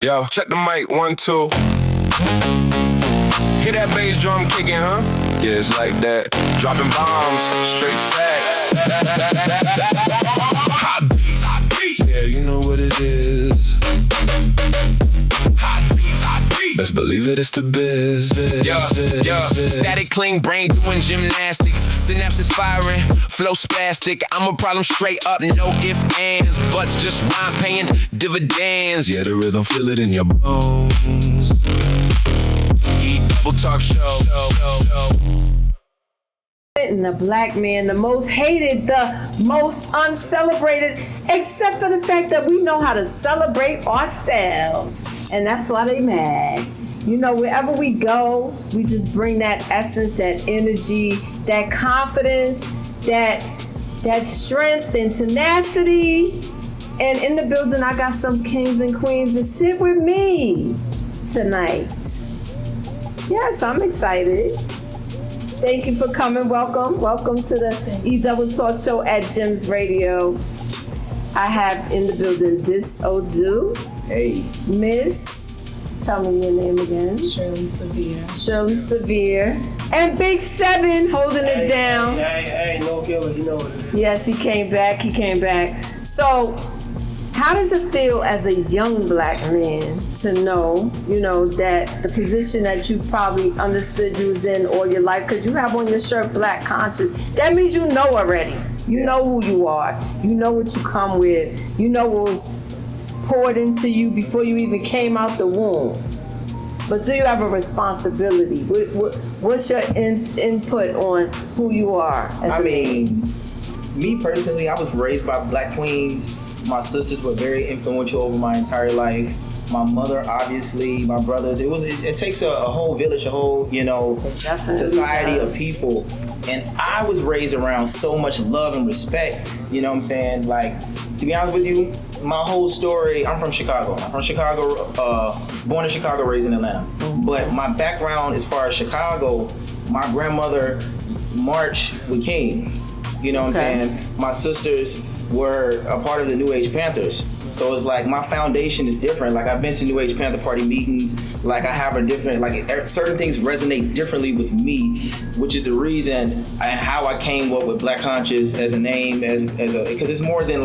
Yo, check the mic, 1, 2. Hear that bass drum kicking, huh? Yeah, it's like that. Dropping bombs, straight facts. Hot beats, hot beats. Yeah, you know what it is. Hot beats, hot beats. Best believe it, it's the biz. Yeah. Static clean brain doing gymnastics. Synapses firing, flow spastic. I'm a problem straight up, no ifs, ands, buts, just rhyme paying dividends. Yeah, the rhythm, feel it in your bones. Double Talk Show. And the black man, the most hated, the most uncelebrated, except for the fact that we know how to celebrate ourselves. And that's why they mad. You know, wherever we go, we just bring that essence, that energy, that confidence, that strength and tenacity. And in the building, I got some kings and queens to sit with me tonight. Yes, I'm excited. Thank you for coming. Welcome to the Double Talk Show at Gems Radio. I have in the building This Odu. Hey. Miss, tell me your name again. Shirley Severe. And Big Seven holding it down. Hey, no killer, you know what it is. Yes, he came back. So, how does it feel as a young black man to know, that the position that you probably understood you was in all your life, because you have on your shirt Black Conscious, that means you know already. You know who you are. You know what you come with. You know what was poured into you before you even came out the womb. But do you have a responsibility? What's your input on who you are? Me personally, I was raised by Black queens. My sisters were very influential over my entire life. My mother, obviously, my brothers. It takes a whole village, a whole, society of people. And I was raised around so much love and respect. You know what I'm saying? Like, to be honest with you, my whole story, I'm from Chicago. Born in Chicago, raised in Atlanta. But my background as far as Chicago, my grandmother marched with King. You know what I'm saying? My sisters were a part of the New Age Panthers. So it's like my foundation is different. Like I've been to New Age Panther Party meetings. Like I have a different, certain things resonate differently with me, which is the reason and how I came up with Black Conscious as a name, because it's more than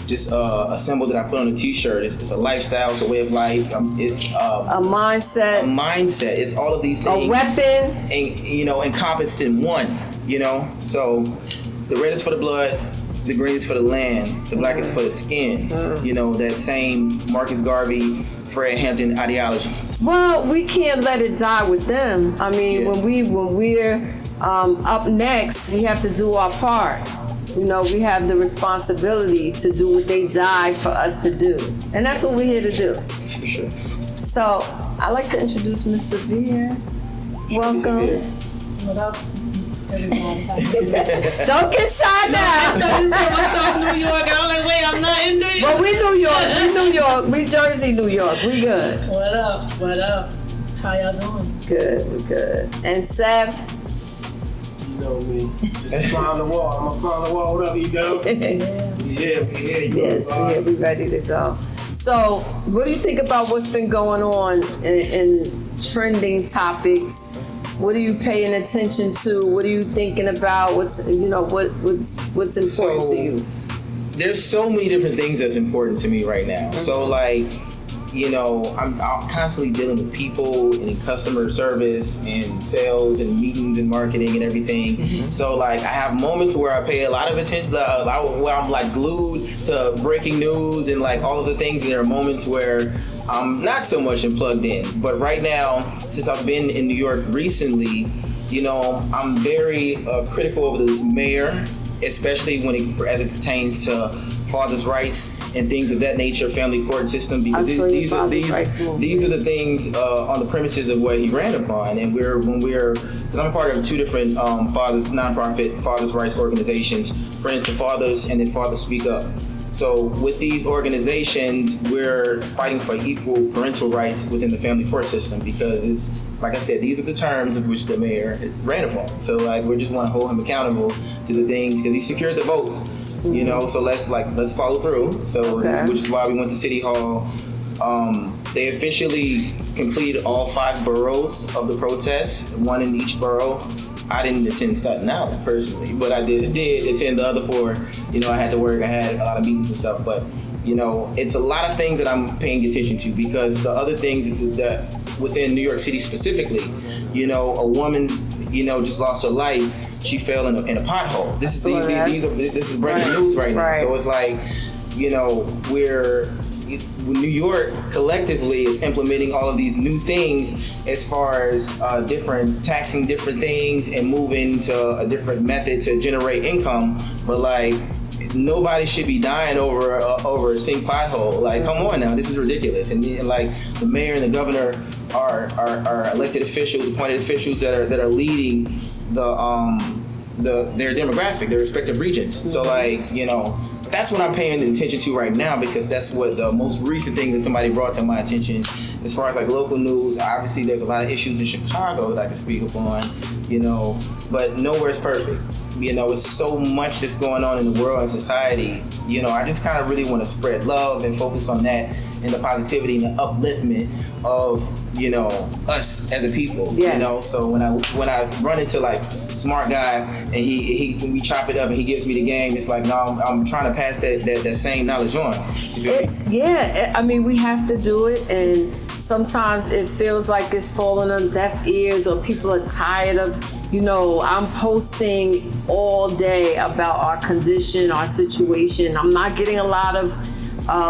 just a symbol that I put on a t-shirt. It's a lifestyle, it's a way of life. It's a mindset. It's all of these things. A weapon. And, encompassed in one, So the red is for the blood, the green is for the land, the black is for the skin. That same Marcus Garvey, Fred Hampton ideology. Well, we can't let it die with them. When we're up next, we have to do our part. We have the responsibility to do what they died for us to do. And that's what we're here to do. For sure. So, I'd like to introduce Miss Severe. Welcome. What up, everybody? Don't get shy now. I started to say myself New York, and I'm like, wait, I'm not in New York. But we New York. We Jersey, New York. We good. What up? How y'all doing? Good, we good. And Seth? You know me. Just fly on the wall. I'm gonna fly on the wall. What up, Ego? Yeah. We here. Yes, we ready to go. So, what do you think about what's been going on in trending topics? What are you paying attention to? What are you thinking about? What's important to you? There's so many different things that's important to me right now. So I'm constantly dealing with people and in customer service and sales and meetings and marketing and everything. So I have moments where I pay a lot of attention, where I'm glued to breaking news and all of the things. And there are moments where I'm not so much plugged in. But right now, since I've been in New York recently, I'm very critical of this mayor, especially as it pertains to fathers' rights and things of that nature, family court system, because these are the things on the premises of what he ran upon. And because I'm part of two different nonprofit fathers' rights organizations, Friends to Fathers and then Fathers Speak Up. So with these organizations, we're fighting for equal parental rights within the family court system, because it's, like I said, these are the terms of which the mayor ran upon. So we just want to hold him accountable to the things, because he secured the votes. So let's follow through. So which is why we went to City Hall. They officially completed all 5 boroughs of the protest, 1 in each borough. I didn't attend Staten Island personally, but I did attend the other 4. You know, I had to work, I had a lot of meetings and stuff, but you know, it's a lot of things that I'm paying attention to, because the other things that within New York City specifically, you know, a woman, you know, just lost her life. She fell in a pothole. This is breaking news right now. So it's like, you know, New York collectively is implementing all of these new things as far as taxing different things and moving to a different method to generate income. But like, nobody should be dying over a sink pothole. Like, come on now, this is ridiculous. And like, the mayor and the governor are elected officials, appointed officials that are leading their demographic, their respective regions. So like, you know, that's what I'm paying attention to right now, because that's what the most recent thing that somebody brought to my attention. As far as like local news, obviously there's a lot of issues in Chicago that I can speak upon, you know, but nowhere's perfect. You know, it's so much that's going on in the world and society. You know, I just kind of really want to spread love and focus on that and the positivity and the upliftment of, you know, us as a people. Yes. You know, so when I run into like smart guy and we chop it up and he gives me the game, it's like, no, I'm trying to pass that same knowledge on. I mean, we have to do it, and sometimes it feels like it's falling on deaf ears, or people are tired of, you know, I'm posting all day about our condition, our situation. I'm not getting a lot of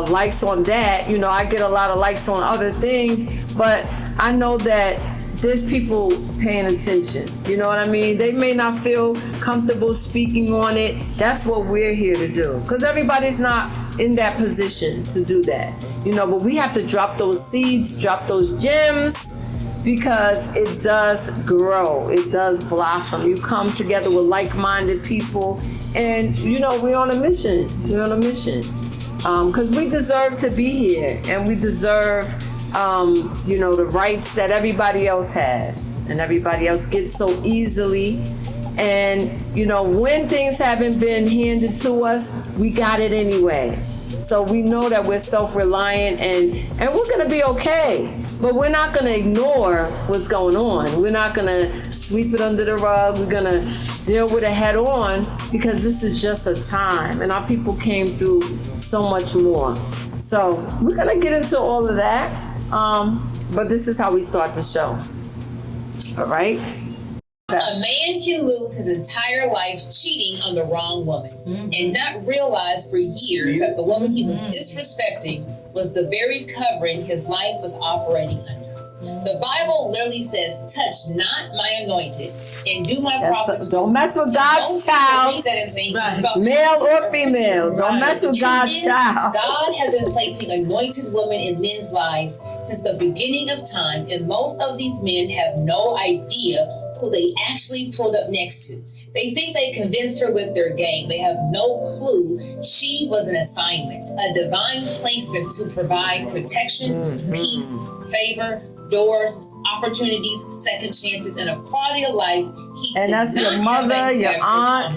likes on that. You know, I get a lot of likes on other things, but I know that there's people paying attention. You know what I mean? They may not feel comfortable speaking on it. That's what we're here to do, because everybody's not in that position to do that. You know, but we have to drop those seeds, drop those gems, because it does grow, it does blossom. You come together with like-minded people, and you know, we're on a mission. We're on a mission, because we deserve to be here, and we deserve, you know, the rights that everybody else has, and everybody else gets so easily. And you know, when things haven't been handed to us, we got it anyway. So we know that we're self-reliant, and we're gonna be okay. But we're not gonna ignore what's going on. We're not gonna sweep it under the rug. We're gonna deal with it head on, because this is just a time, and our people came through so much more. So we're gonna get into all of that, but this is how we start the show. All right? A man can lose his entire life cheating on the wrong woman and not realize for years that the woman he was disrespecting was the very covering his life was operating under. The Bible literally says, touch not my anointed and do my prophets. Don't mess with God's child, male or female. Don't mess with God's child. God has been placing anointed women in men's lives since the beginning of time, and most of these men have no idea who they actually pulled up next to. They think they convinced her with their game. They have no clue she was an assignment, a divine placement to provide protection, peace, favor, doors, opportunities, second chances, and a quality of life he and that's your mother, your aunt,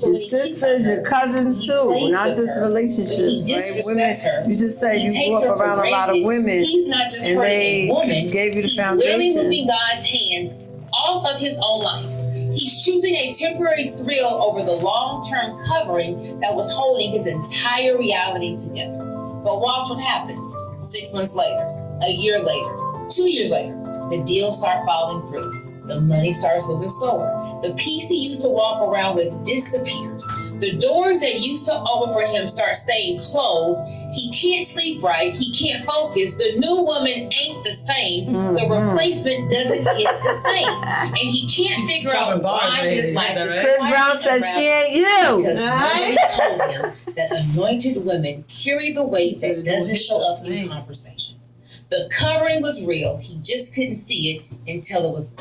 your sisters, your cousins too, not just relationships. He disrespects her. You just say you grew up around a lot of women. He's not just hurting a woman. Gave you the He's foundation. literally moving God's hands off of his own life. He's choosing a temporary thrill over the long-term covering that was holding his entire reality together. But watch what happens. 6 months later, a year later, 2 years later, the deals start falling through. The money starts moving slower. The peace he used to walk around with disappears. The doors that used to open for him start staying closed. He can't sleep right. He can't focus. The new woman ain't the same. The replacement doesn't hit the same. And he can't figure out why his life is Chris Brown says she ain't you. because nobody told him that anointed women carry the weight that doesn't show up in conversation. The covering was real. He just couldn't see it until it was.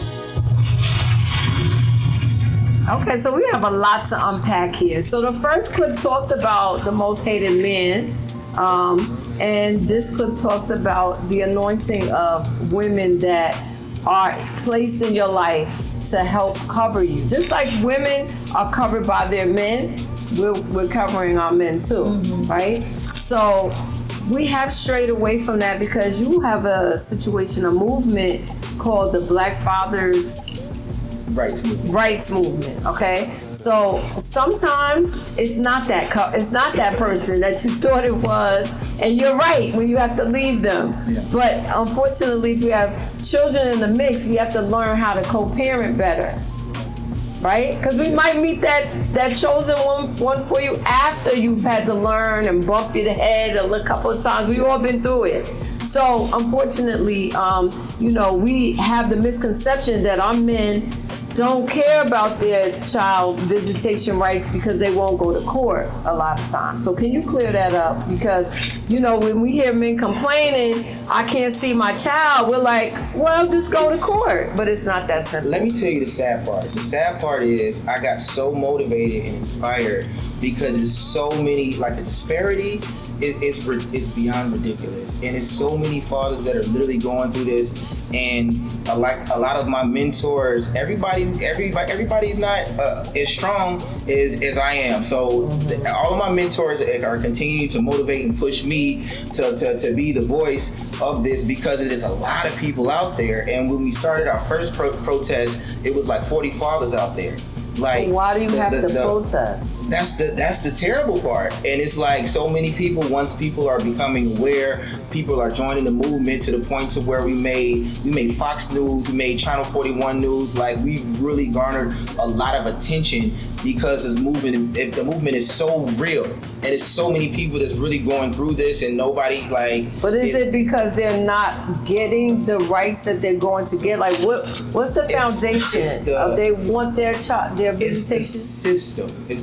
Okay, so we have a lot to unpack here. So the first clip talked about the most hated men, and this clip talks about the anointing of women that are placed in your life to help cover you. Just like women are covered by their men, we're covering our men too, right? So we have strayed away from that because you have a situation, a movement called the Black Fathers rights movement. Okay, so sometimes it's not that person that you thought it was, and you're right when you have to leave them. Yeah. But unfortunately, if we have children in the mix, we have to learn how to co-parent better. Right? Because we might meet that chosen one for you after you've had to learn and bump your head a couple of times. We've all been through it. So unfortunately, we have the misconception that our men don't care about their child visitation rights because they won't go to court a lot of times. So can you clear that up? Because, when we hear men complaining, I can't see my child, we're like, well, just go to court. But it's not that simple. Let me tell you the sad part. The sad part is I got so motivated and inspired because there's so many, like the disparity is beyond ridiculous. And it's so many fathers that are literally going through this. And like a lot of my mentors, everybody's not as strong as I am. So all of my mentors are continuing to motivate and push me to be the voice of this because it is a lot of people out there. And when we started our first protest, it was like 40 fathers out there. Like, why do you have to protest? That's the terrible part. And it's like so many people, once people are becoming aware, people are joining the movement to the point to where we made Fox News, we made Channel 41 News. Like, we've really garnered a lot of attention because the movement is so real. And it's so many people that's really going through this and nobody like. But is it because they're not getting the rights that they're going to get? Like, what's the foundation of they want their visitation? It's the system. It's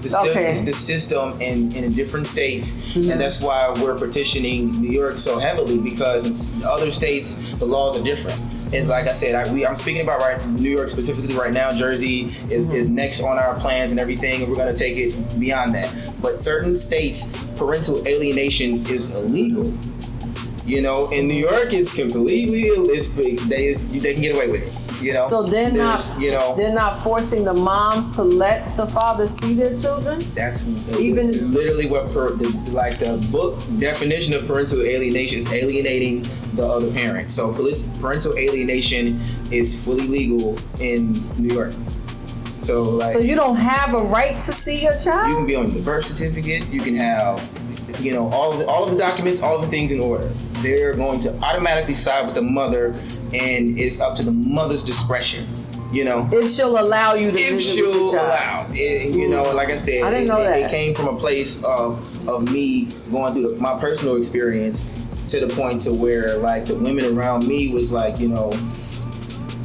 the system in different states, Mm-hmm. and that's why we're petitioning New York so heavily because in other states the laws are different. And like I said, I'm speaking about New York specifically right now. Jersey is next on our plans and everything, and we're going to take it beyond that. But certain states, parental alienation is illegal. In New York, it's completely they can get away with it. So they're not forcing the moms to let the fathers see their children. That's even literally what the book definition of parental alienation is: alienating the other parent. So parental alienation is fully legal in New York. So you don't have a right to see your child? You can be on the birth certificate. You can have, all of the documents, all of the things in order. They're going to automatically side with the mother, and it's up to the mother's discretion. If she'll allow you to visit with your child. Like I said, I didn't know that. It came from a place of me going through my personal experience to the point to where like the women around me was like,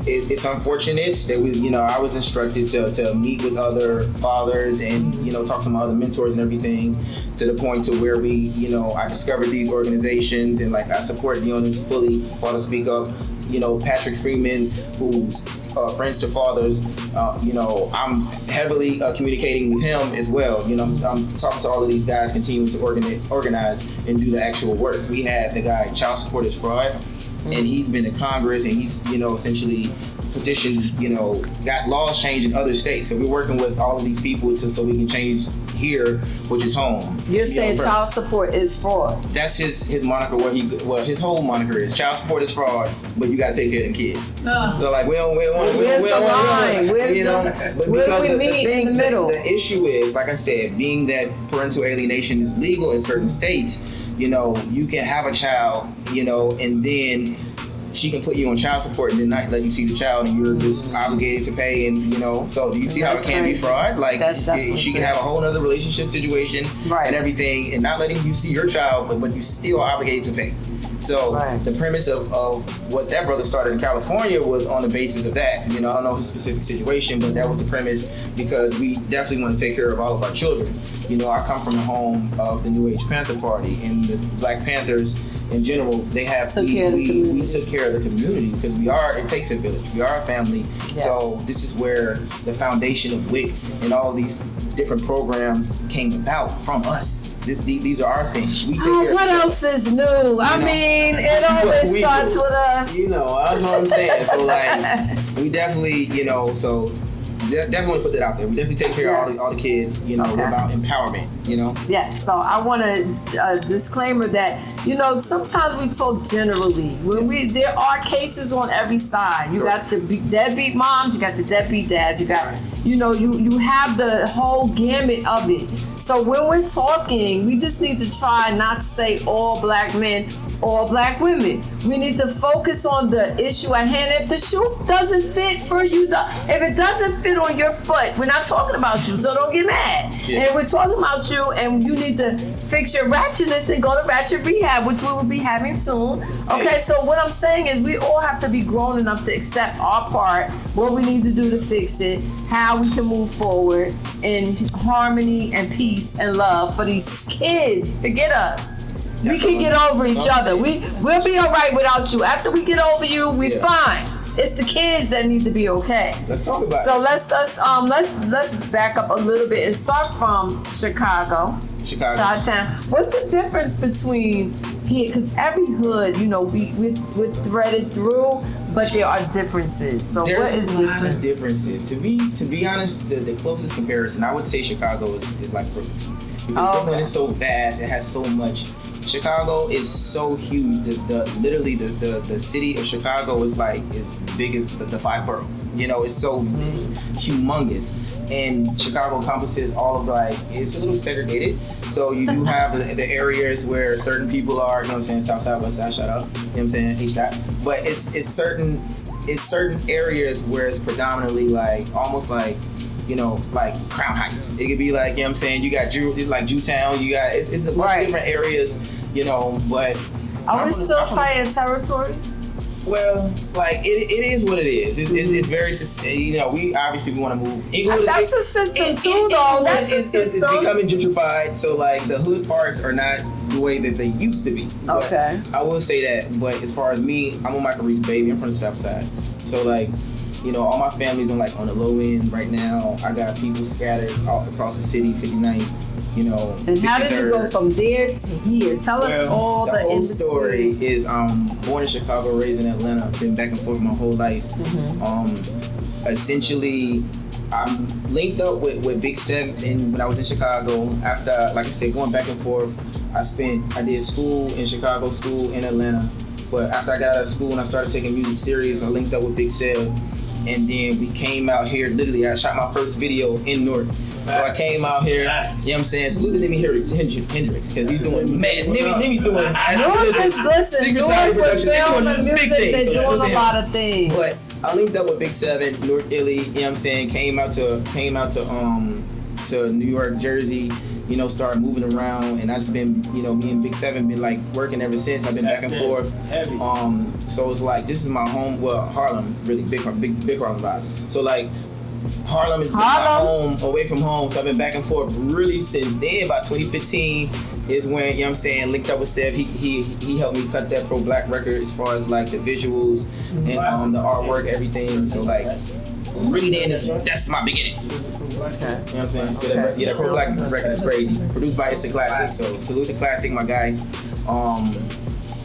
it's unfortunate that I was instructed to meet with other fathers and talk to my other mentors and everything to the point to where I discovered these organizations and like I support the owners fully. Father Speak Up, Patrick Freeman, who's Friends to Fathers. I'm heavily communicating with him as well. I'm talking to all of these guys, continuing to organize and do the actual work. We had the guy Child Support is Fraud. And he's been to Congress and he's, essentially petitioned, got laws changed in other states. So we're working with all of these people so we can change here, which is home. You're saying child support is fraud. That's his moniker. His whole moniker is child support is fraud, but you got to take care of the kids. So like we don't want. Where's the line? Where do we meet in the middle? The issue is, like I said, being that parental alienation is legal in certain states. You can have a child, and then she can put you on child support and then not let you see the child and you're just obligated to pay and so do you see how it can be fraud? Like she can have a whole other relationship situation and everything and not letting you see your child but you still are obligated to pay. So the premise of what that brother started in California was on the basis of that. I don't know his specific situation, but that was the premise because we definitely want to take care of all of our children. I come from the home of the New Age Panther Party and the Black Panthers in general. They have we took care of the community because it takes a village. We are a family. Yes. So this is where the foundation of WIC and all of these different programs came about from us. These are our things. We take care what else is new? I mean, it always starts with us. That's what I'm saying. So like, we definitely, so definitely want to put that out there. We definitely take care of all the kids, you know, Okay. about empowerment, you know. Yes, so I want a disclaimer that, you know, sometimes we talk generally. When there are cases on every side. You got your deadbeat moms, you got your deadbeat dads, you got, you know, you have the whole gamut of it. So when we're talking, we just need to try not to say all black men, all black women. We need to focus on the issue at hand. If the shoe doesn't fit for you, if it doesn't fit on your foot, we're not talking about you, so don't get mad. Yeah. And we're talking about you, and you need to fix your ratchetness and go to ratchet rehab, which we will be having soon. Okay, so what I'm saying is we all have to be grown enough to accept our part, what we need to do to fix it, how we can move forward in harmony and peace and love for these kids. Forget us. We can get over each other. We'll be all right without you. After we get over you, we're fine. It's the kids that need to be okay. Let's talk about So it. let's back up a little bit and start from Chicago. Chi-Town. What's the difference between here? Because every hood, you know, we're threaded through, but there are differences. So There's what is a lot difference? of differences. To be honest, the closest comparison, I would say Chicago is like Brooklyn. Because Brooklyn is so vast, it has so much. Chicago is so huge. Literally the city of Chicago is big as the 5 boroughs. You know, it's so humongous. And Chicago encompasses all of it's a little segregated. So you do have the areas where certain people are, you know what I'm saying, South Side, West Side, shout out. You know what I'm saying, H-Dot. But it's certain areas where it's predominantly almost you know, like Crown Heights. It could be you know what I'm saying, you got Jewtown, you got, it's a bunch of different areas, you know, but. Are we still fighting territories? Well, it is what it is. It's very, you know, we want to move. That's the system too, though. That's the It's system. becoming gentrified, so the hood parts are not the way that they used to be. But Okay. I will say that, but as far as me, I'm a Michael Reese baby. I'm from the South Side. So you know, all my family's on the low end right now. I got people scattered all across the city, 59th, you know. And how did you go 63rd. from there to here? Tell us all the whole in story between. is born in Chicago, raised in Atlanta, been back and forth my whole life. Essentially, I'm linked up with Big Seven when I was in Chicago. After, like I said, going back and forth, I did school in Chicago, school in Atlanta. But after I got out of school and I started taking music serious, I linked up with Big Sev. And then we came out here, literally, I shot my first video in Newark. So I came out here, you know what I'm saying? Salute to Nimi Hendrix, because he's doing mad. Nimi's doing. Newark with film and music, they're doing a lot of things. But I linked up with Big Seven, Newark, Illy, you know what I'm saying? Came out to New York, Jersey, you know, started moving around, and I've just been, you know, me and Big Seven been working ever since. I've been back and forth. Heavy. So it's this is my home. Well, Harlem, really big Harlem vibes. So Harlem is my home, away from home. So I've been back and forth really since then. About 2015 is when, you know what I'm saying, linked up with Sev. He helped me cut that Pro Black record as far as the visuals and the artwork, everything. So really then that's my beginning. Okay. You know what I'm saying? So that Pro Black record is crazy. Produced by It's a Classic. So salute the Classic, my guy.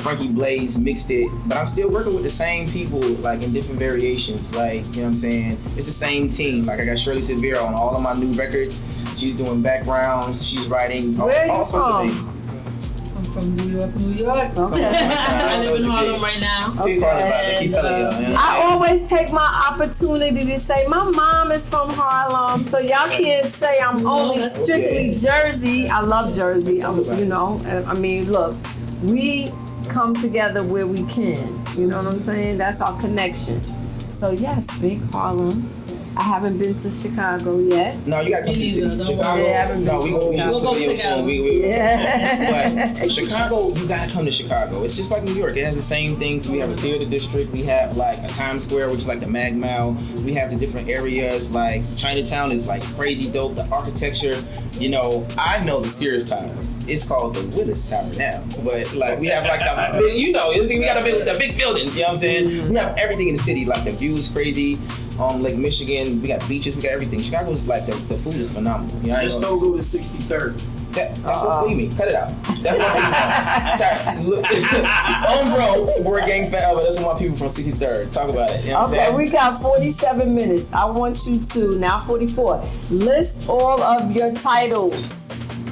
Frankie Blaze mixed it, but I'm still working with the same people in different variations. You know what I'm saying? It's the same team. I got Shirley Severa on all of my new records. She's doing backgrounds. She's writing all sorts of things. I'm from New York, New York. Okay. I live in Harlem right now. Big Harlem vibe. I keep telling y'all. I always take my opportunity to say my mom is from Harlem, so y'all can't say I'm only strictly Jersey. I love Jersey. You know, I mean, look, we come together where we can. You know what I'm saying? That's our connection. So yes, big Harlem. I haven't been to Chicago yet. No, you gotta come to Chicago. Yeah, I haven't No, been we to should Chicago. video soon. Yeah. But Chicago, you gotta come to Chicago. It's just like New York. It has the same things. We have a theater district. We have a Times Square, which is the Mag Mile. We have the different areas. Chinatown is crazy dope. The architecture. You know, I know the Sears Tower. It's called the Willis Tower now. But we have the big, you know, we got the big buildings. You know what I'm saying? We have everything in the city. The view is crazy. Lake Michigan, we got beaches, we got everything. Chicago's the food is phenomenal. You know, Just don't go to 63rd. That's what you mean. Cut it out. That's my people from. Sorry. Homegrown, support gang forever. That's what my people from 63rd. Talk about it. You know what I'm Okay, saying? we got 47 minutes. I want you to, now 44, list all of your titles.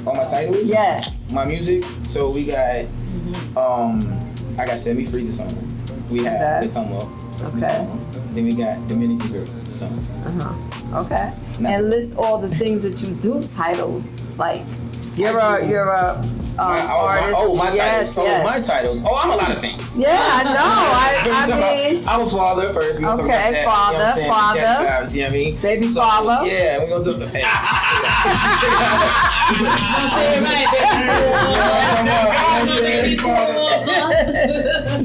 All my titles? Yes. My music. So we got, I got Set Me Free, the song. We have Okay. The Come Up. The Okay. song. Then we got Dominican Girl, the song. Okay. Now- And list all the things that you do titles. Like, you're a artist. My yes, titles. yes. My titles. Oh, I'm a lot of things. Yeah, I know. I mean, I'm a father first. We gonna talk about Okay, that. father, You know what I'm saying? father. Cat vibes, you know what I mean? Baby father. Yeah, we're gonna talk about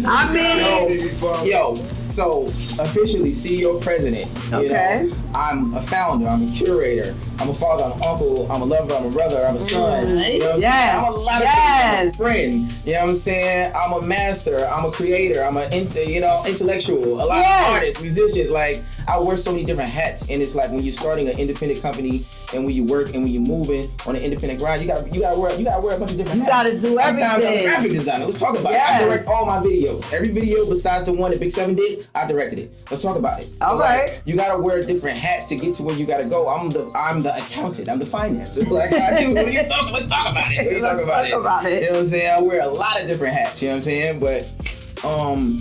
I mean, Yo, so officially CEO president. You Okay. know, I'm a founder, I'm a curator, I'm a father, I'm an uncle, I'm a lover, I'm a brother, I'm a son. You know what I'm Yes, saying? I'm a lot of yes. things. I'm a friend. You know what I'm saying? I'm a master, I'm a creator, I'm an intellectual, a lot Yes. of artists, musicians. Like I wear so many different hats, and it's like when you're starting an independent company and when you work and when you're moving on an independent grind, you gotta wear a bunch of different You hats. gotta do Sometimes I'm a everything. graphic designer. Let's talk about it. Yes. I direct all my videos. Every video besides the one that Big Seven did, I directed it. Let's talk about it. All right. You gotta wear different hats to get to where you gotta go. I'm the accountant. I'm the finance. Like I do. What are you talking? Let's talk about it. Let's talk about it. You know what I'm saying? I wear a lot of different hats. You know what I'm saying? But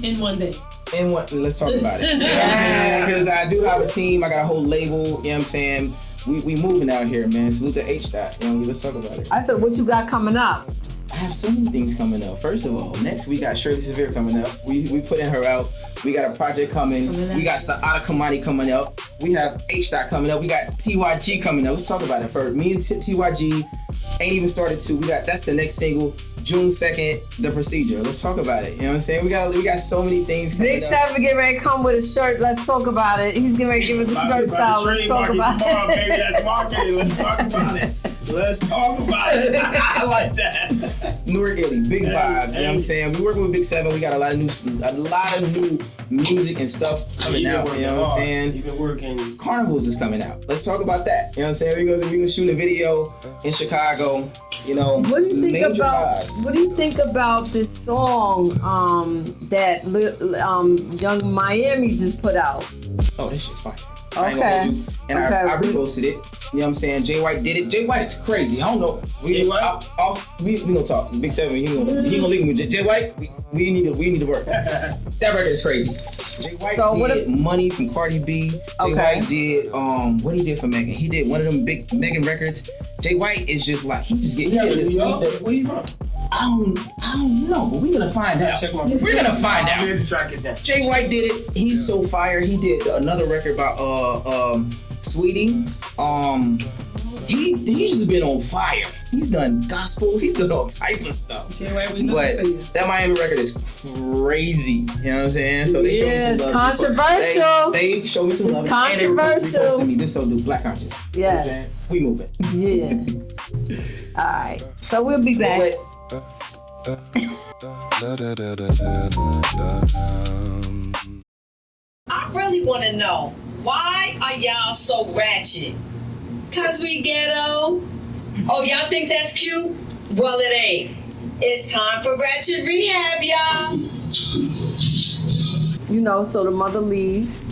In one day. and what? Let's talk about it. You know what I'm saying? Because I do have a team. I got a whole label. You know what I'm saying? We moving out here, man. Salute to H-Dot. You know, let's talk about it. I said, what you got coming up? I have so many things coming up. First of all, next we got Shirley Severe coming up. We putting her out. We got a project coming. We got Saada Kamani coming up. We have H-Dot coming up. We got TYG coming up. Let's talk about it first. Me and TYG ain't even started to. That's the next single, June 2nd, The Procedure. Let's talk about it. You know what I'm saying? We got so many things coming Big up. Seven getting ready to come with a shirt. Let's talk about it. He's getting ready to give it the shirt style. Let's talk about Tomorrow, it. baby, that's marketing. Let's talk about it. Let's talk about it. I like that. Newark Illy, big vibes. You know what I'm saying? We working with Big Seven. We got a lot of new music and stuff coming out. You know what I'm saying? You've been working. Carnivals is coming out. Let's talk about that. You know what I'm saying? We're gonna shoot a video in Chicago. You know, What do you think major about? vibes. What do you think about this song that Young Miami just put out? Oh, this shit's fire. I ain't gonna Okay. hold you. And Okay. I reposted it. You know what I'm saying? Jay White did it. Jay White is crazy. I don't know. Jay White? We gonna talk. Big Seven. He gonna link me with Jay White. We need to work. That record is crazy. Jay White So what did Money from Cardi B. Jay Okay. White did what he did for Megan. He did one of them big Megan records. Jay White is just like he just get Yeah, this. where you from? I don't know, but we're gonna find out. Check my We're gonna find I'm out. here to track it down. Jay White did it. He's so fire. He did another record about Sweetie. He's just been on fire. He's done gospel. He's done all type of stuff. Jay White, we know But for you. that Miami record is crazy. You know what I'm saying? So they showed me Yes, some love. controversial. They showed me some It's love. controversial. And they reposted me. This so do Black Conscious. You know what I'm Yes. saying? We moving. Yeah. All right. So we'll be back. But I really want to know, why are y'all so ratchet? Cause we ghetto? Oh, y'all think that's cute? Well, it ain't. It's time for ratchet rehab, y'all. You know, so the mother leaves.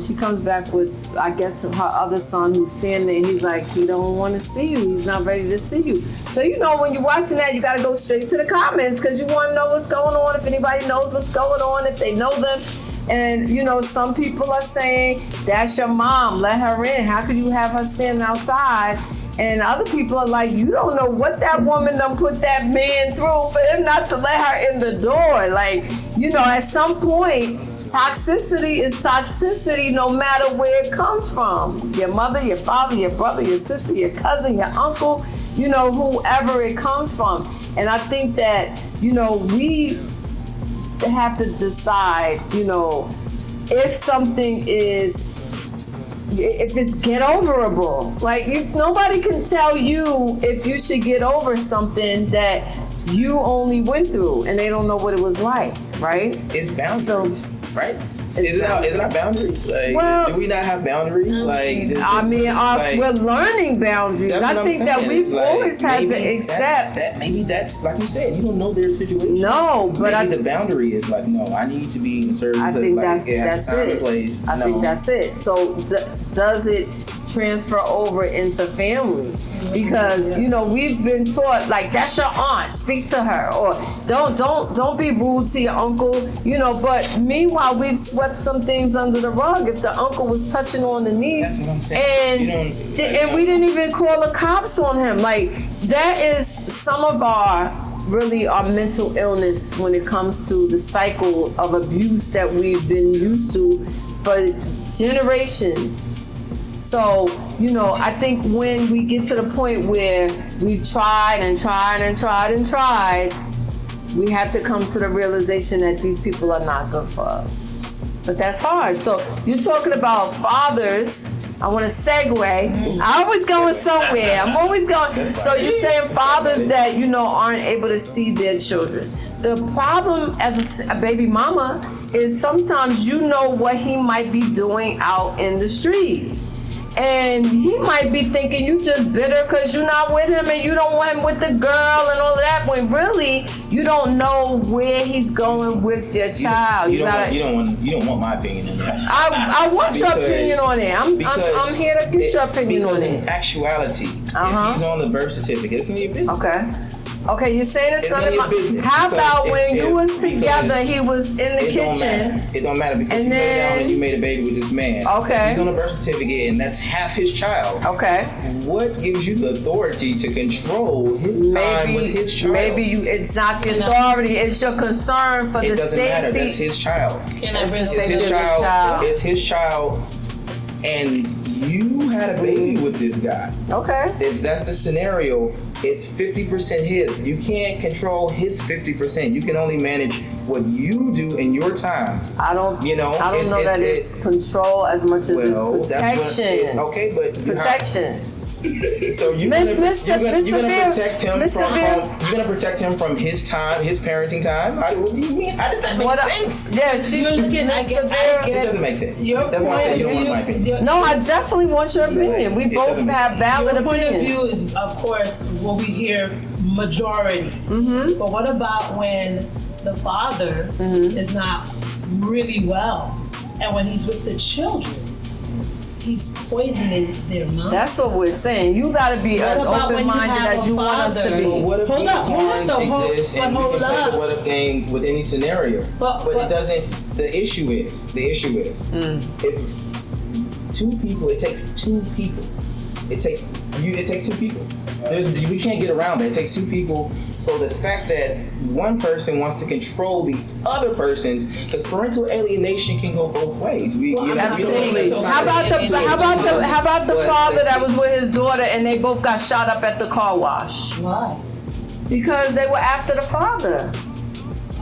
She comes back with, I guess, her other son who's standing there. He's like, he don't want to see you. He's not ready to see you. So, you know, when you're watching that, you got to go straight to the comments because you want to know what's going on, if anybody knows what's going on, if they know them. And, you know, some people are saying, that's your mom, let her in. How could you have her standing outside? And other people are like, you don't know what that woman done put that man through for him not to let her in the door. Like, you know, at some point, toxicity is toxicity no matter where it comes from. Your mother, your father, your brother, your sister, your cousin, your uncle, you know, whoever it comes from. And I think that, you know, we have to decide, you know, if something is, if it's get overable. Like, nobody can tell you if you should get over something that you only went through and they don't know what it was like, right? it's boundaries. So, right? Is it our boundaries? Like, Well, do we not have boundaries? Like, I mean, like, we're learning boundaries. that's what I I'm think that saying. we've Like, always had to maybe accept. maybe that's like you said. You don't know their situation. No, but maybe the boundary is like, no, I need to be in a certain I place. think like, that's it has time and it. place. I think that's it. So does it transfer over into family? Because you know we've been taught like that's your aunt, speak to her, or don't be rude to your uncle. You know, but meanwhile we've swept some things under the rug. If the uncle was touching on the niece, That's what I'm saying. and we didn't even call the cops on him, like that is some of our mental illness when it comes to the cycle of abuse that we've been used to for generations. So, you know, I think when we get to the point where we've tried and tried and tried and tried, we have to come to the realization that these people are not good for us. But that's hard. So you're talking about fathers. I want to segue. I always going somewhere. I'm always going. So you're saying fathers that, you know, aren't able to see their children. The problem as a baby mama is sometimes you know what he might be doing out in the street. And he might be thinking you just bitter because you're not with him and you don't want him with the girl and all of that, when really you don't know where he's going with your child. You don't want my opinion on that. I want your opinion on it. I'm here to get your opinion on Because it. in actuality, if he's on the birth certificate, it's none of your business. Okay, you're saying it's none of my business. How about when you was together, he was in the kitchen? It don't matter because you lay down and you made a baby with this man. Okay. He's on a birth certificate and that's half his child. Okay. What gives you the authority to control his time with his child? It's not the authority, it's your concern for the safety. It doesn't matter, that's his child. It's his child. It's his child. And you had a baby with this guy. Okay. If that's the scenario, it's 50% his. You can't control his 50%. You can only manage what you do in your time. I don't know that it's control as much as it's protection. Protection. So you're gonna protect him from his time, his parenting time. What do you mean? How does that make sense? Yeah, you're looking at it doesn't make sense. That's why I said you don't want my opinion. No, I definitely want your opinion. We both have valid opinions. Your point of view is, of course, what we hear majority. Mm-hmm. But what about when the father is not really well, and when he's with the children? He's poisoning their mind. That's what we're saying. You gotta be as open-minded as you want us to be. What if hold up. Exist and you can play the what if game with any scenario? But it doesn't. The issue is if two people, it takes two people. It takes two people. We can't get around that. It takes two people. So the fact that one person wants to control the other person's, because parental alienation can go both ways. Absolutely. How about the father that was with his daughter and they both got shot up at the car wash? Why? Because they were after the father.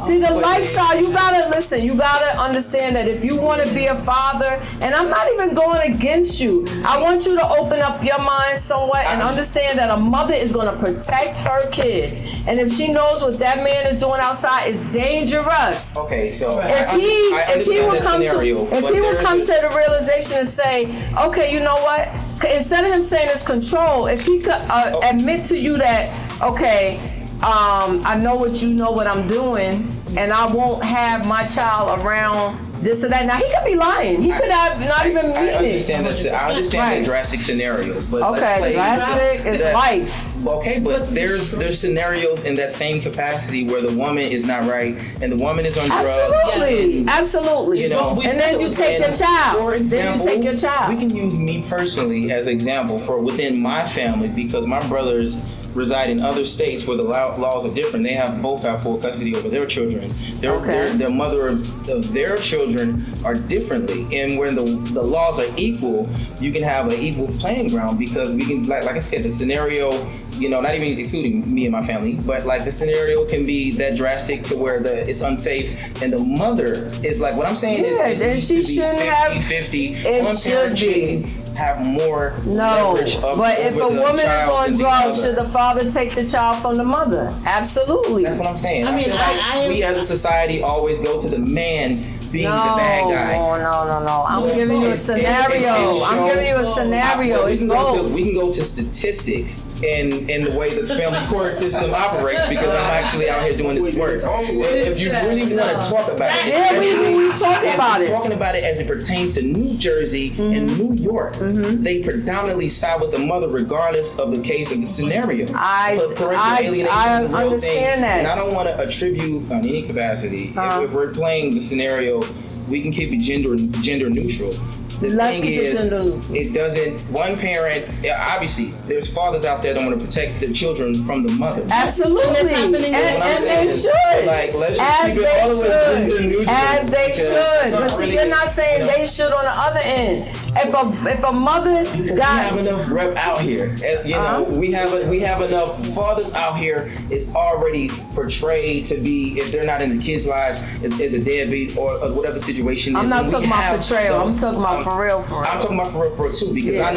See, the lifestyle, you gotta understand that if you want to be a father, and I'm not even going against you, I want you to open up your mind somewhat and understand that a mother is going to protect her kids. And if she knows what that man is doing outside is dangerous. Okay, so if he would come to the realization and say, okay, you know what? Instead of him saying it's control, if he could admit to you that, okay, I know what I'm doing, and I won't have my child around this or that. Now, he could be lying. He could have not even mean it. I understand the drastic scenario. But drastic is life. Okay, but there's scenarios in that same capacity where the woman is not right and the woman is on drugs. Absolutely. You know, and then you take your child. For example, we can use me personally as an example for within my family, because my brothers reside in other states where the laws are different. They both have full custody over their children. Their mother of their children are differently. And when the laws are equal, you can have an equal playing ground, because we can, like I said, the scenario, not even excluding me and my family, but like the scenario can be that drastic to where it's unsafe, and the mother is like, what I'm saying is, then she shouldn't have 50-50 it should be. have more No, leverage but if a over the woman is child on than the drugs, other. should the father take the child from the mother? Absolutely. That's what I'm saying. I mean, feel like we as a society always go to the man being the bad guy. No. I'm Yeah, giving you a it's- scenario. I'm giving you a scenario. We It's can go to both. we can go to statistics in the way the family court system operates because I'm actually out here doing this work. If you really want to talk about it, Yeah, we talk if about we're it. talking about it as it pertains to New Jersey and New York, they predominantly side with the mother regardless of the case of the scenario. But parental alienation I is a real understand thing, that. and I don't want to attribute on any capacity. If we're playing the scenario, we can keep it gender neutral. The Let's thing keep it is, gender neutral. it doesn't. One parent, obviously, there's fathers out there that want to protect their children from the mother. Absolutely. And it's happening And That's what I'm they saying. should. Like, let's just As keep it all the way gender they neutral. should. As they because should. But see, really, you're not saying you know, they should on the other end. If a mother because we got have enough rep out here. You know, we have enough fathers out here. It's already portrayed to be, if they're not in the kids' lives, as a deadbeat or whatever situation. I'm not And we talking about have portrayal. I'm those- talking about for real. I'm talking about for real too, because Yeah. I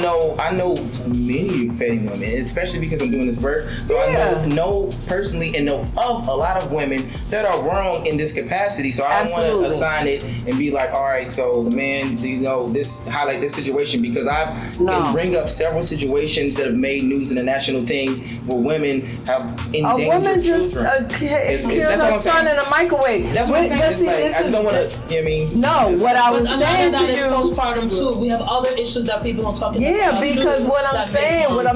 know many petty women, especially because I'm doing this work. So Yeah. I know personally and know of a lot of women that are wrong in this capacity. So I don't want Absolutely. to assign it and be like, all right, so the man, highlight this situation, because I've can bring up several situations that have made news in the national things where women have A endangered woman just children. killed that's what her I'm son saying. in a microwave. That's what I'm saying. But It's see, like, this I just is- don't want this- to. You know what I mean? No, what I was But a lot saying of that to is you. postpartum too. We have other issues that people don't talk about. Yeah, too, because what I'm that make saying harm.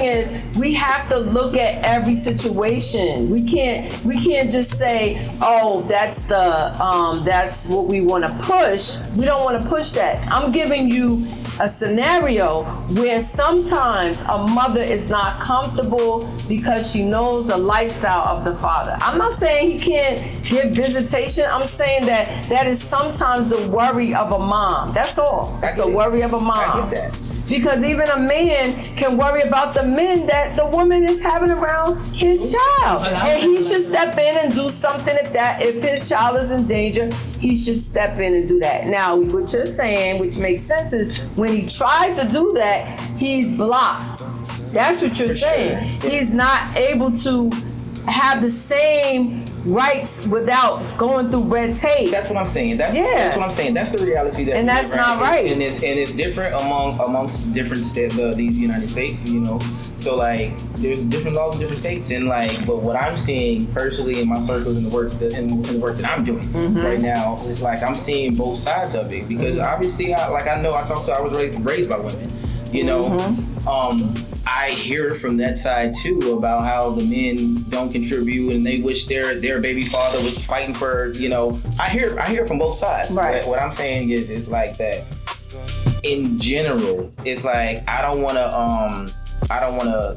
is we have to look at every situation. We can't just say, oh, that's what we want to push. We don't want to push that. I'm giving you a scenario where sometimes a mother is not comfortable because she knows the lifestyle of the father. I'm not saying he can't give visitation. I'm saying that is sometimes the worry of a mom. That's all. It's a worry of a mom. I get that. Because even a man can worry about the men that the woman is having around his child. And he should step in and do something if his child is in danger, he should step in and do that. Now, what you're saying, which makes sense, is when he tries to do that, he's blocked. That's what you're saying. He's not able to have the same rights without going through red tape. That's what I'm saying. That's what I'm saying. That's the reality that. And we that's live not right. And it's different amongst different these United States. You know, so like there's different laws in different states, and like, but what I'm seeing personally in my circles and the work that I'm doing right now is like I'm seeing both sides of it, because obviously I was raised by women. You know, I hear from that side too about how the men don't contribute and they wish their baby father was fighting for, you know. I hear from both sides. Right. What I'm saying is it's like that in general, it's like I don't wanna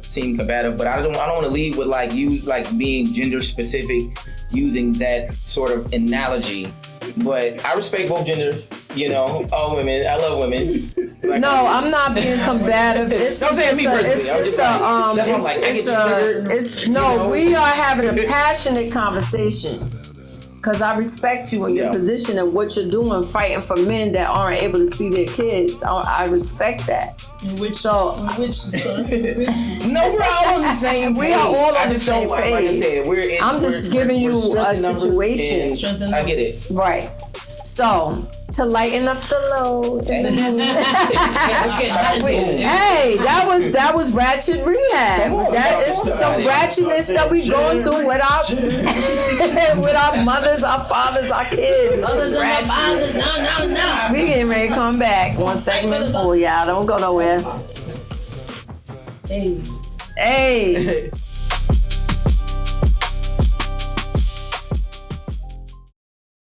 seem combative, but I don't wanna lead with like you like being gender specific using that sort of analogy. But I respect both genders, you know, all women. I love women. Like, No, I'm not being combative. Don't say me personally. I'm just like, that's why I'm like, I get triggered. You know? We are having a passionate conversation. Because I respect you and your position and what you're doing, fighting for men that aren't able to see their kids. I respect that. Which So, No, we're all on the same page. We are all on I the just same don't, like I page. said, I'm just giving you a situation. I get it. Right. So, to lighten up the load. Hey, that was ratchet rehab. Come on, That y'all. is some ratchetness that we going through with our mothers, our fathers, our kids. Others than my fathers, no. We getting ready to come back. One segment for y'all. Don't go nowhere. Hey.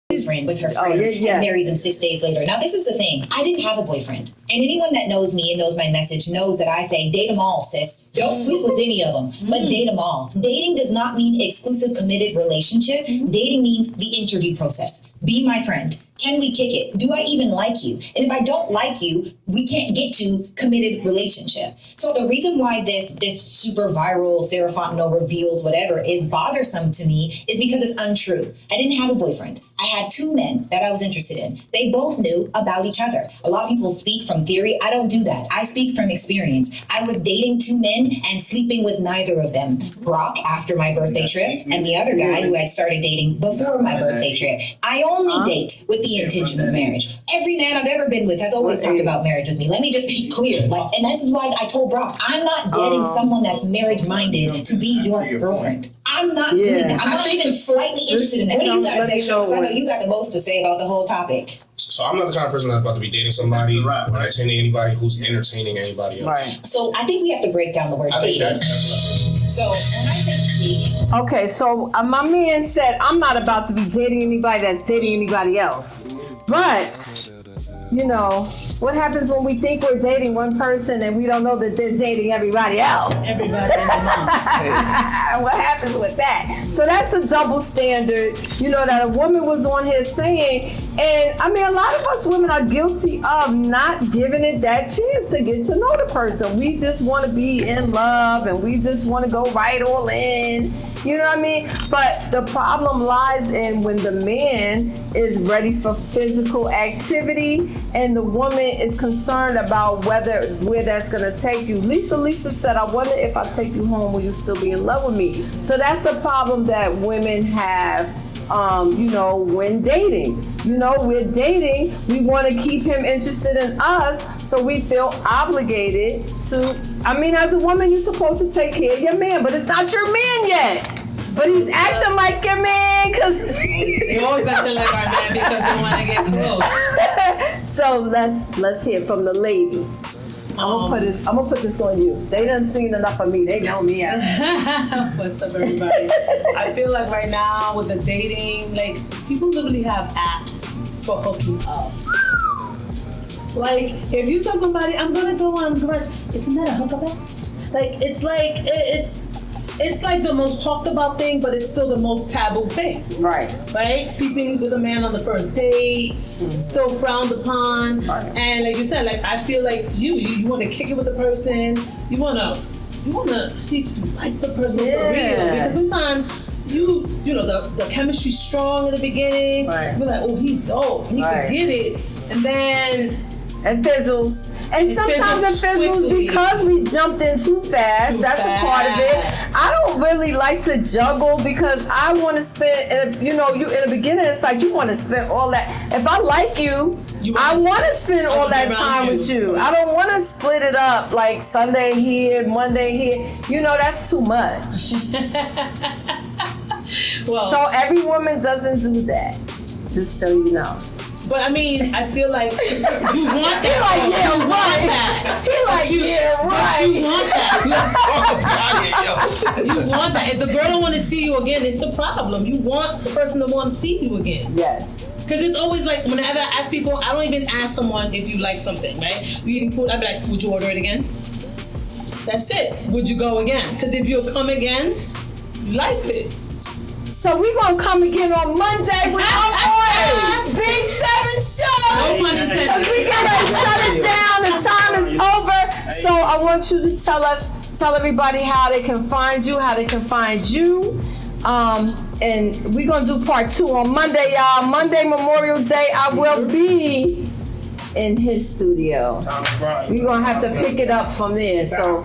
Boyfriend with her friend and marries him 6 days later. Now, this is the thing. I didn't have a boyfriend. And anyone that knows me and knows my message knows that I say date them all, sis. Don't sleep with any of them, but date them all. Dating does not mean exclusive committed relationship. Dating means the interview process. Be my friend. Can we kick it? Do I even like you? And if I don't like you, we can't get to committed relationship. So the reason why this super viral Sarah Fontenot reveals whatever is bothersome to me is because it's untrue. I didn't have a boyfriend. I had 2 men that I was interested in. They both knew about each other. A lot of people speak from theory. I don't do that. I speak from experience. I was dating 2 men and sleeping with neither of them. Brock after my birthday trip, and the other guy who I'd started dating before my birthday trip. I only date with the intention of marriage. Every man I've ever been with has always talked about marriage with me. Let me just be clear. And this is why I told Brock, I'm not dating someone that's marriage-minded to be your girlfriend. I'm not doing that. I'm not even slightly interested in that. What do you got to say, Sean? I know you got the most to say about the whole topic. So I'm not the kind of person that's about to be dating somebody or entertaining anybody who's entertaining anybody else. Right. So I think we have to break down the word dating. So when I say dating. Okay, so my man said, I'm not about to be dating anybody that's dating anybody else. But, you know, what happens when we think we're dating one person and we don't know that they're dating everybody else? Everybody. What happens with that? So that's the double standard, you know, that a woman was on here saying. And I mean, a lot of us women are guilty of not giving it that chance to get to know the person. We just want to be in love and we just want to go right all in. You know what I mean? But the problem lies in when the man is ready for physical activity and the woman is concerned about where that's gonna take you. Lisa said, I wonder if I take you home, will you still be in love with me? So that's the problem that women have, you know, when dating. You know, we're dating, we want to keep him interested in us, so we feel obligated to, I mean, as a woman, you're supposed to take care of your man, but it's not your man yet. But he's acting like your man, because They always acting like our man because they want to get close. So let's hear from the lady. I'm gonna put this on you. They done seen enough of me. They know me. What's up, everybody? I feel like right now with the dating, like people literally have apps for hooking up. Like if you tell somebody I'm gonna go on Grudge, isn't that a hookup app? Like it's like the most talked about thing, but it's still the most taboo thing. Right. Right? Sleeping with a man on the first date, still frowned upon. Right. And like you said, like I feel like you want to kick it with the person. You wanna see if you like the person for real. Because sometimes you know the chemistry's strong in the beginning. Right. You're like, oh, he's dope. He can get it. And then and fizzles. And sometimes it fizzles because we jumped in too fast. That's a part of it. I don't really like to juggle because I want to spend, you know, you in the beginning, it's like you want to spend all that. If I like you, I want to spend all that time with you. I don't want to split it up like Sunday here, Monday here. You know, that's too much. well, so every woman doesn't do that, just so you know. But I mean, I feel like you want that. He like, yeah, right. He like, yeah, right. You want that. You want that. If the girl don't want to see you again, it's a problem. You want the person to want to see you again. Yes. Because it's always like, whenever I ask people, I don't even ask someone if you like something, right? We eating food, I'd be like, would you order it again? That's it. Would you go again? Because if you'll come again, you liked it. So we're going to come again on Monday with our boy, Big 7 Show. No pun intended. Because we got to shut it down. The time is over. So I want you to tell everybody how they can find you, And we're going to do part 2 on Monday, y'all. Monday, Memorial Day, I will be in his studio. We're going to have to pick it up from there. So,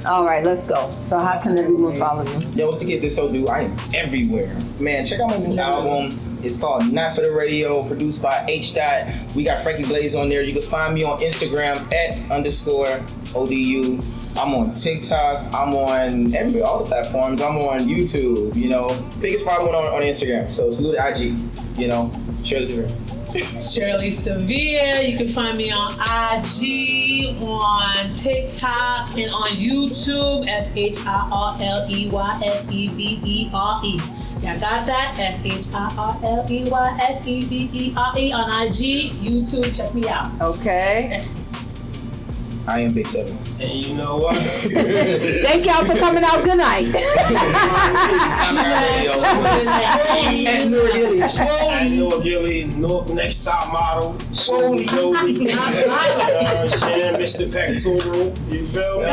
all right, let's go. So how can everyone follow you? Yo, what's to get this so dude? I am everywhere. Man, check out my new album. It's called Not For The Radio, produced by H. We got Frankie Blaze on there. You can find me on Instagram @_ODU. I'm on TikTok. I'm on all the platforms. I'm on YouTube, you know. Biggest follower on Instagram. So salute IG, you know. Shirley Severe. Shirley Severe. You can find me on IG, on TikTok, and on YouTube. SHIRLEYSEVERE. Y'all got that? SHIRLEYSEVERE on IG, YouTube. Check me out. Okay. I am Big 7. And you know what? Thank y'all for coming out. Good night. Noah Gilly, next top model. Slowly, Joey. Mr. Pectoral. You feel me?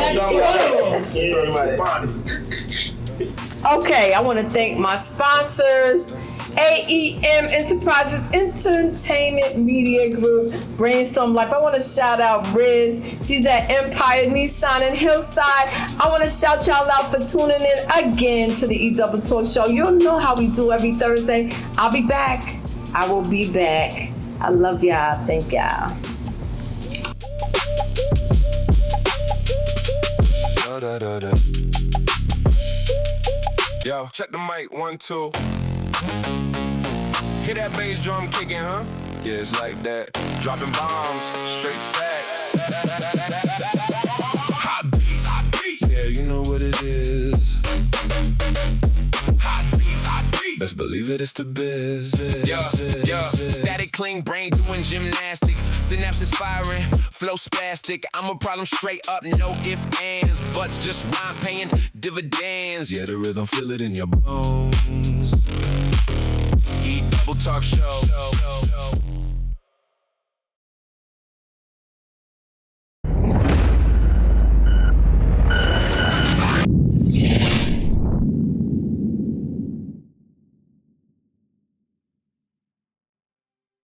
Okay, I want to thank my sponsors. AEM Enterprises Entertainment Media Group, Brainstorm Life. I want to shout out Riz. She's at Empire Nissan in Hillside. I want to shout y'all out for tuning in again to the E-Double Talk Show. You'll know how we do every Thursday. I'll be back. I will be back. I love y'all. Thank y'all. Yo, check the mic, 1, 2. Hear that bass drum kicking, huh? Yeah, it's like that. Dropping bombs, straight facts. Hot beats, hot beats. Yeah, you know what it is. Hot beats, hot beats. Best believe it, it's the biz. Yeah. Static clean brain doing gymnastics. Synapses firing, flow spastic. I'm a problem straight up, no ifs, ands, buts, just rhymes paying dividends. Yeah, the rhythm, feel it in your bones. E-Double Talk Show.